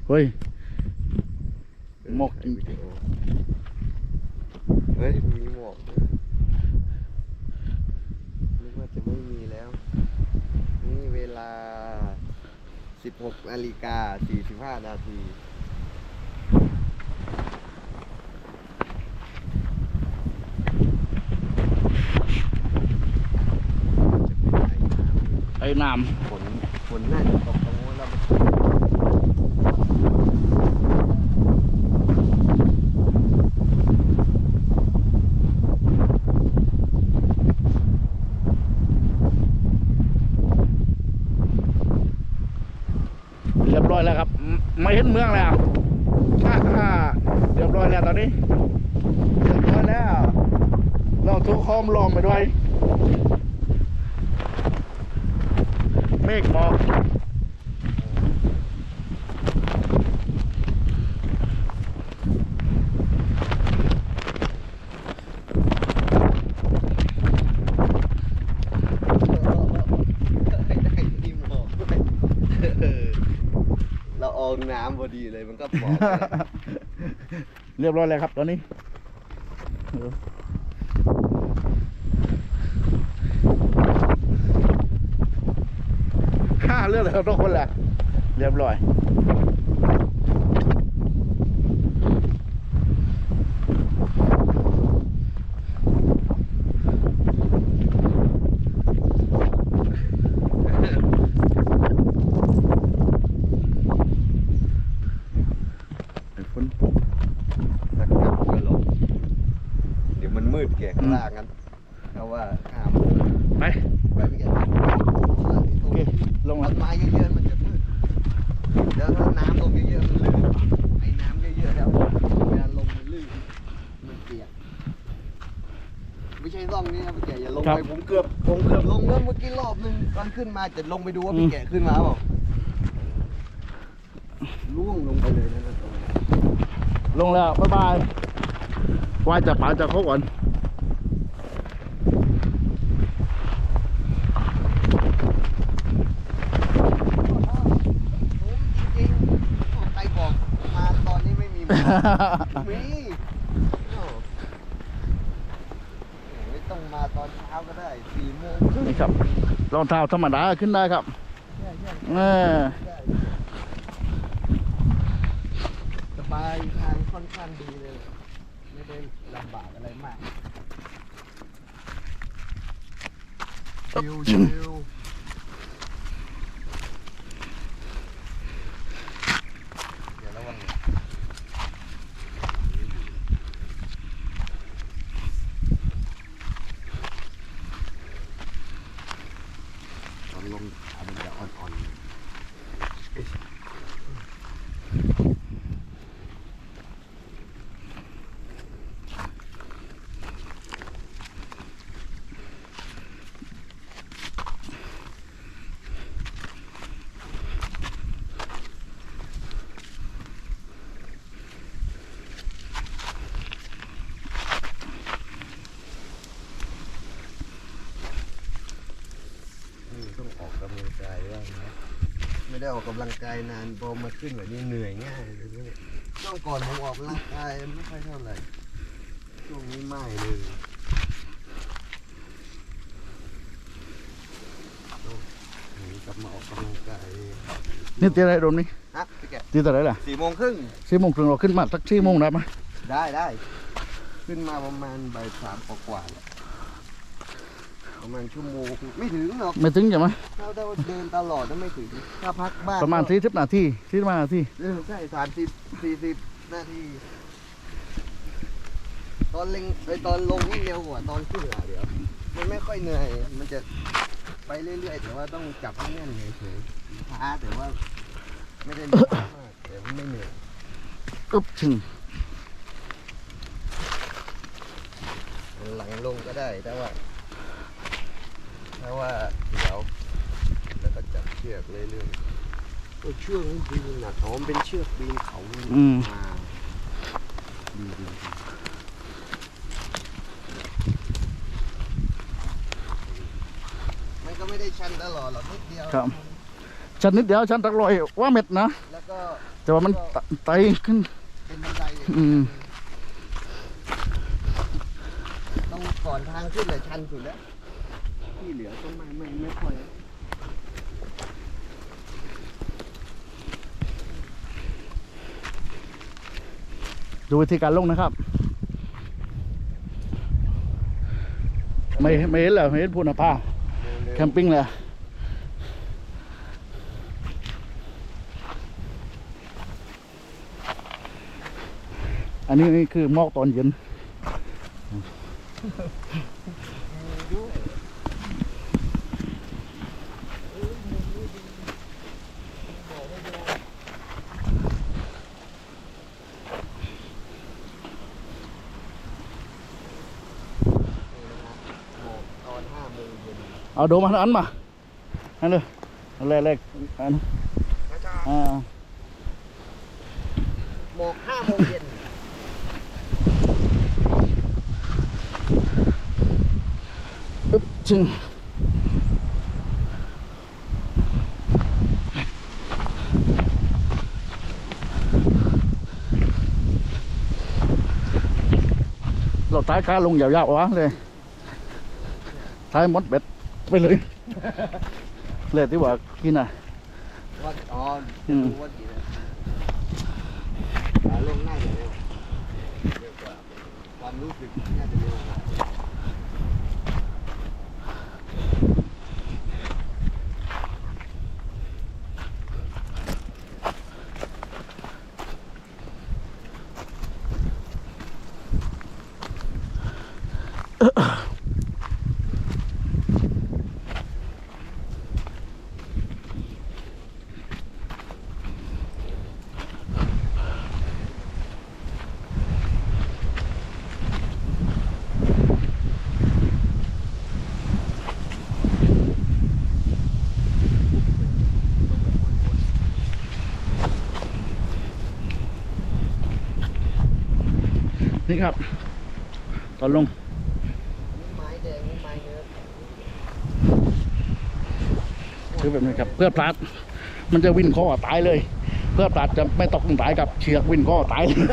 เฮ้ยหมอก วิดีโอเฮ้ยมีหมอกนึกว่าจะไม่มีแล้วนี่เวลา 16:45 นาทีไอ้น้ำ ฝนน่าจะตกตรงนู้นแล้วเรียบร้อยแล้วครับไม่เห็นเมืองแล้วเรียบร้อยแล้วตอนนี้เรียบร้อยแล้วเราทุกคอมลองไปด้วยเมฆหมอกเราอองน้ำพอดีเลยมันก็บอก เรียบร้อยแล้วครับตอนนี้เลือกเลยทุกคนแหละเรียบร้อยฝนตก สักพักก็ลงเดี๋ยวมันมืดแก่ข้างล่างกันเพราะว่าข้าม ไป ไปไม่แก่ โอเคลง ต้ แล้ว นไม้เยอะๆมันจะมืดแล้วถ้าน้ำลงเยอะๆมันลื่นไอ้น้ำเยอะๆแล้วเวลาลงมันลื่นมันเปียกไม่ใช่ร่องนี้นะพี่แกอย่าลงไปผมเกือบลงเมื่อกี้รอบนึงตอนขึ้นมาจะลงไปดูว่าพี่แกขึ้นมาเปล่าล่วงลงไปเลยนะตรงนี้ ลงแล้วบ๊ายบายว่าจะป่าจะเขาก่อนจริงๆใครบอกมาตอนนี้ไม่มีมีไม่ต้องมาตอนเช้าก็ได้4 โมง นี่ครับรองเท้าธรรมดาขึ้นได้ครับสบายทางค่อนข้างดีเลยไม่ได้ลำบากอะไรมากชิวเดี๋ยวระวังตอนลงขามันจะอ่อนๆต้องออกกำลังกายบ้างนะไม่ได้ออกกำลังกายนานพอมาขึ้นแบบนี้เหนื่อยง่ายเลยเนี่ยช่วงก่อนผมออกกำลังกายไม่ค่อยเท่าไหร่ช่วงนี้ไม่เลยกลับมาออกกำลังกาย นี่ตีอะไรโดนนี่ ฮะพี่แก ตีอะไรล่ะ 4 โมงครึ่ง 4 โมงครึ่งเราขึ้นมาสัก4 โมงได้ไหม ได้ขึ้นมาประมาณบ่าย 3 กว่าๆประมาณชั่วโมงไม่ถึงหรอก ไม่ถึงใช่ไหม ถ้าเดินตลอดก็ไม่ถึงถ้าพักบ้าน ประมาณ40 นาที45 นาที ใช่30-40 นาทีตอนลงนี่เร็วกว่าตอนขึ้นอ่ะเดี๋ยวมันไม่ค่อยเหนื่อยมันจะไปเรื่อยๆแต่ว่าต้องจับให้แน่นเฉยๆช้าแต่ว่าไม่ได้เหนื่อยมากแต่มันไม่เหนื่อย อึ๊บถึง หลังลงก็ได้แต่ว่าเดี๋ยวแล้วก็จับเชือกเรื่อยๆตัวเชือกนี่ดีนะอ๋อมันเป็นเชือกปีนเขามาดีมันก็ไม่ได้ชันตลอดหรอกนิดเดียว ครับชั้นนิดเดียวชั้นตักลอยว่าเม็ดนะ แล้ว ก็ แต่ว่ามันไต่ขึ้น เป็นบันไดอย่าง อื นี้ ม ต้องก่อนทางขึ้นเลยชันสุดแล้วที่เหลือก็ไม่ค่อย ดูวิธีการลงนะครับ ไม่เห็นเหรอไม่เห็นพูนะป้าแคมปิ้งเลยอันนี้นี่คือหมอกตอนเย็น ตอน5 โมงเย็น เอาโดมอันมาอันเลยอันแรกอันอ่า หมอก5 โมงเย็น ปึ๊บจึงเราท้ายขาลงยาวๆวะเลยท้ายมดเบ็ดไปเลย เลยที่ว่ากินอ่ะ ว่าอ๋อจะรู้ว่ากี่นาทีขาลงน่าจะเร็วกว่าความรู้สึกน่าจะเร็วกว่า นี่ครับ ตอนลง ไม้แดงนี่ไม้เนื้อ คือแบบนี้ครับ เพื่อพลาดมันจะวิ่นคอตายเลย เพื่อพลาดจะไม่ตกลงตายกับเชือกวิ่นคอตายเลย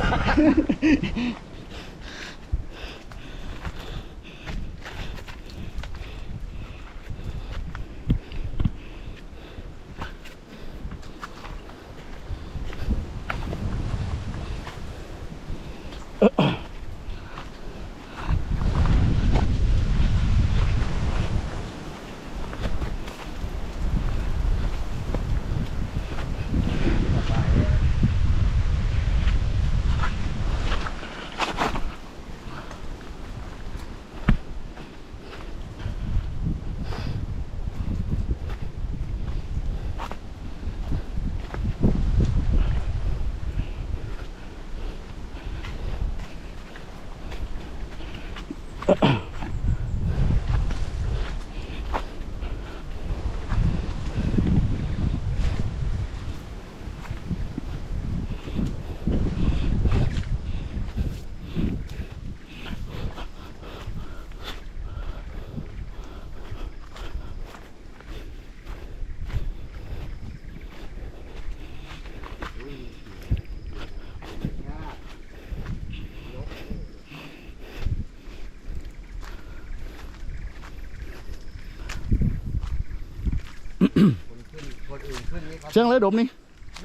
คนอื่นขึ้นนี่เขา เชียงเลยดมนี่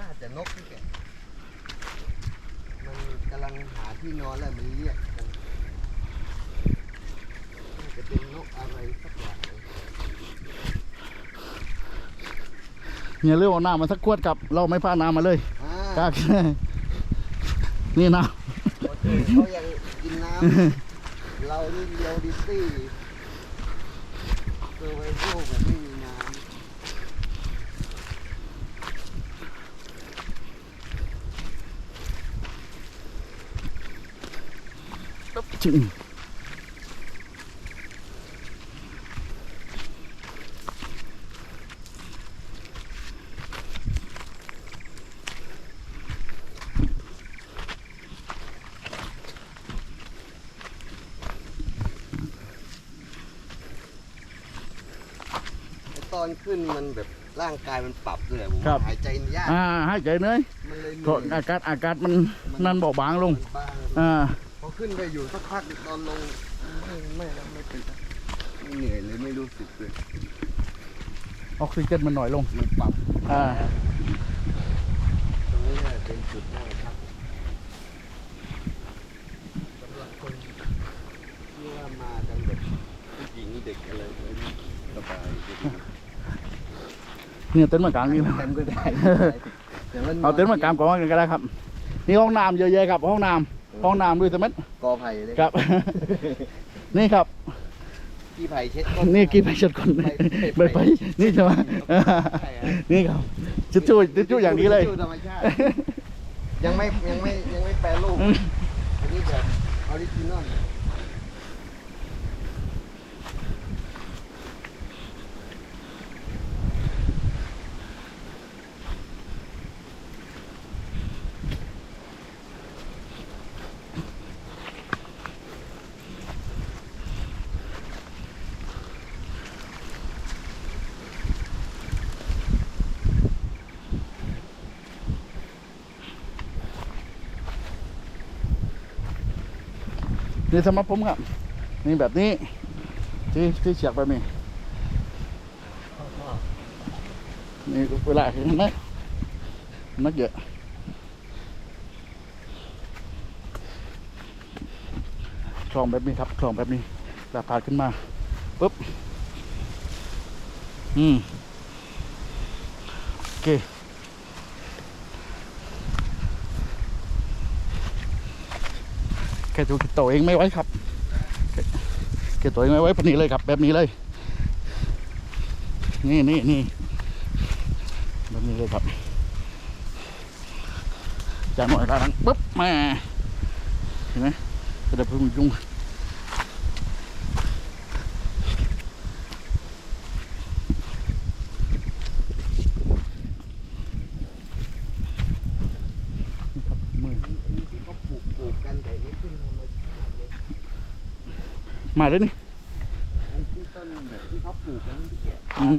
น่าจะนกนี่แกมันกำลังหาที่นอนแล้วมันเรียกกันน่าจะเป็นนกอะไรสักอย่างเลย เนี่ยเรื่องเอาน้ำมาสักขวดกับ เราไม่พาน้ำมาเลย กาก นี่นะ คนอื่นเขายังกินน้ำ เรานี่เรียวดิซี่เซอร์ไวโวแบบไม่มีน้ำ จึงตอนขึ้นมันแบบร่างกายมันปรับเลยผมว่าหายใจยาก ให้ใจเนย มันเลยเห ก็ นื่อย อากาศมันนั่นเบาบางลง มันบ้าง อ่า พอขึ้นไปอยู่สักพักตอนลงไม่แล้วไม่เป็นไรไม่เหนื่อยเลยไม่รู้สึกเลย ออกซิเจนมันหน่อยลง มันปรับ อ่า ตรงนี้เนี่ยเป็นจุดนั่งพักสำหรับคนที่ว่ามากันแบบผู้หญิงเด็กอะไรเลยสบายดี เนี่ยเต็นท์มากลางนี่นะ เต็มก็ได้แต่ว่ เอาเต็นท์มากลางก่อนก็ได้ครับ นี่ห้องน้ำเยอะแยะครับ ห้องน้ำด้วยสมัย กอไผ่เลย ครับ นี่ครับ กี้ไผ่เช็ดก้ นี่กี่ไปชดคนไปนี่ใช่ไหม ใช่ฮะ นี่ครับทิชชู่อย่างนี้เลย ทิชชู่ธรรมชาติยังไม่แปรรูปอันนี้แบบออริจินอล นี่สำหรับผมครับนี่แบบนี้ที่เฉียกไปมีนี่เวลาเห็นไหมนักเยอะคลองแบบนี้ครับคลองแบบนี้แล้วพาขึ้นมาปุ๊บโอเคแค่ตัวเองไม่ไหวครับแค่ตัวเองไม่ไหวพอนี้เลยครับแบบนี้เลยนี่แบบนี้เลยครับจะหน่อยละนังปุ๊บมาเห็นไหมกระดับพึ่งยุงมือ ที่เขาปลูกกันแต่ไม่ขึ้นธรรมชาติเลย มาเลยนี่